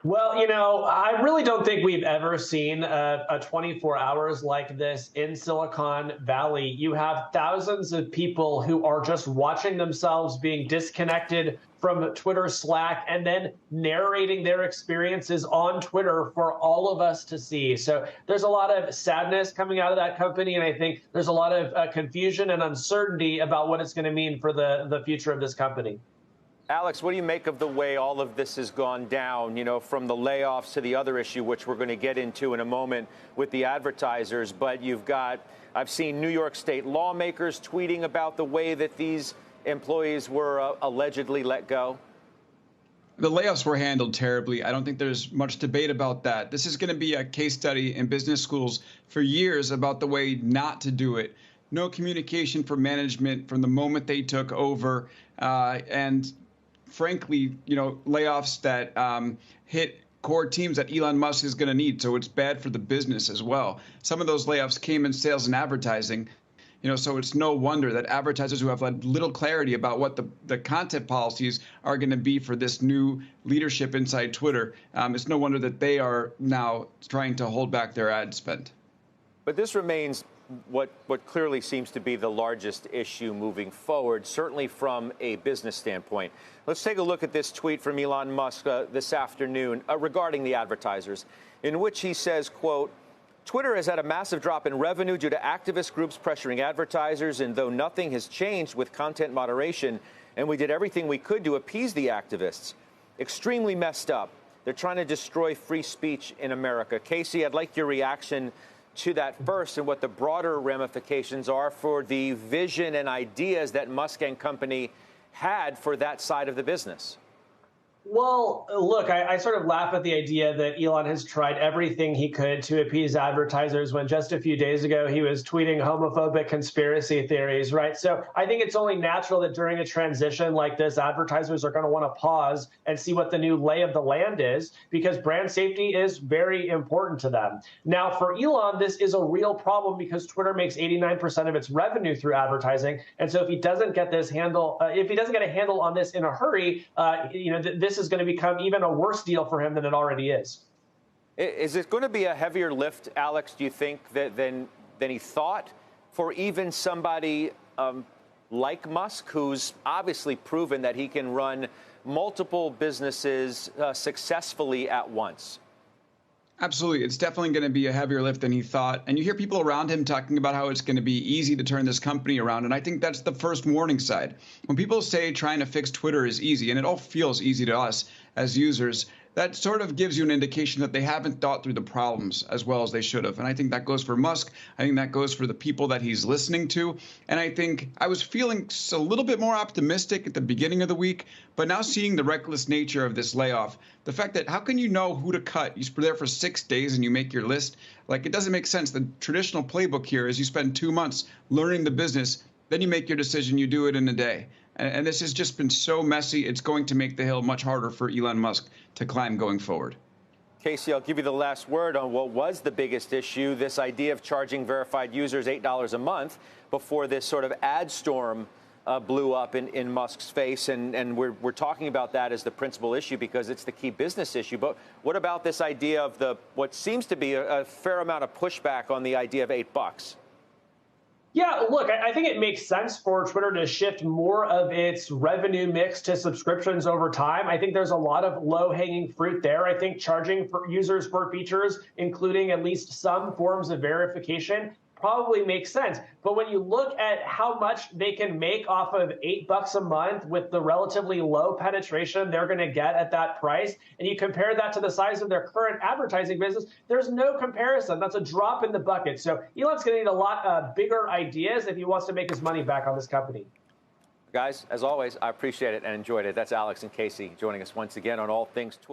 Well, I really don't think we've ever seen a 24 hours like this in Silicon Valley. You have thousands of people who are just watching themselves being disconnected from Twitter Slack and then narrating their experiences on Twitter for all of us to see. So there's a lot of sadness coming out of that company. And I think there's a lot of confusion and uncertainty about what it's going to mean for the future of this company. Alex, what do you make of the way all of this has gone down, from the layoffs to the other issue, which we're going to get into in a moment with the advertisers? But I've seen New York State lawmakers tweeting about the way that these employees were allegedly let go. The layoffs were handled terribly. I don't think there's much debate about that. This is going to be a case study in business schools for years about the way not to do it. No communication from management from the moment they took over, and frankly, layoffs that hit core teams that Elon Musk is going to need. So it's bad for the business as well. Some of those layoffs came in sales and advertising. So it's no wonder that advertisers who have little clarity about what the content policies are going to be for this new leadership inside Twitter, it's no wonder that they are now trying to hold back their ad spend. But this remains what clearly seems to be the largest issue moving forward, certainly from a business standpoint. Let's take a look at this tweet from Elon Musk this afternoon regarding the advertisers, in which he says, quote, "Twitter has had a massive drop in revenue due to activist groups pressuring advertisers, and though nothing has changed with content moderation, and we did everything we could to appease the activists. Extremely messed up. They're trying to destroy free speech in America." Casey, I'd like your reaction to that first and what the broader ramifications are for the vision and ideas that Musk and company had for that side of the business. Well, look, I sort of laugh at the idea that Elon has tried everything he could to appease advertisers when just a few days ago he was tweeting homophobic conspiracy theories, right? So I think it's only natural that during a transition like this, advertisers are going to want to pause and see what the new lay of the land is, because brand safety is very important to them. Now, for Elon, this is a real problem because Twitter makes 89% of its revenue through advertising. And so if he doesn't get this handle, if he doesn't get a handle on this in a hurry, this is going to become even a worse deal for him than it already is. Is it going to be a heavier lift, Alex, do you think, than he thought for even somebody like Musk, who's obviously proven that he can run multiple businesses successfully at once? Absolutely. It's definitely going to be a heavier lift than he thought. And you hear people around him talking about how it's going to be easy to turn this company around. And I think that's the first warning side. When people say trying to fix Twitter is easy, and it all feels easy to us as users, that sort of gives you an indication that they haven't thought through the problems as well as they should have. And I think that goes for Musk. I think that goes for the people that he's listening to. And I think I was feeling a little bit more optimistic at the beginning of the week, but now seeing the reckless nature of this layoff, the fact that how can you know who to cut? You're there for 6 days and you make your list. It doesn't make sense. The traditional playbook here is you spend 2 months learning the business, then you make your decision, you do it in a day. And this has just been so messy. It's going to make the hill much harder for Elon Musk to climb going forward. Casey, I'll give you the last word on what was the biggest issue, this idea of charging verified users $8 a month before this sort of ad storm blew up in Musk's face. And we're talking about that as the principal issue because it's the key business issue. But what about this idea of what seems to be a fair amount of pushback on the idea of $8? Yeah, look, I think it makes sense for Twitter to shift more of its revenue mix to subscriptions over time. I think there's a lot of low-hanging fruit there. I think charging for users for features, including at least some forms of verification, probably makes sense. But when you look at how much they can make off of $8 a month with the relatively low penetration they're going to get at that price, and you compare that to the size of their current advertising business, there's no comparison. That's a drop in the bucket. So Elon's going to need a lot bigger ideas if he wants to make his money back on this company. Guys, as always, I appreciate it and enjoyed it. That's Alex and Casey joining us once again on All Things Twitter.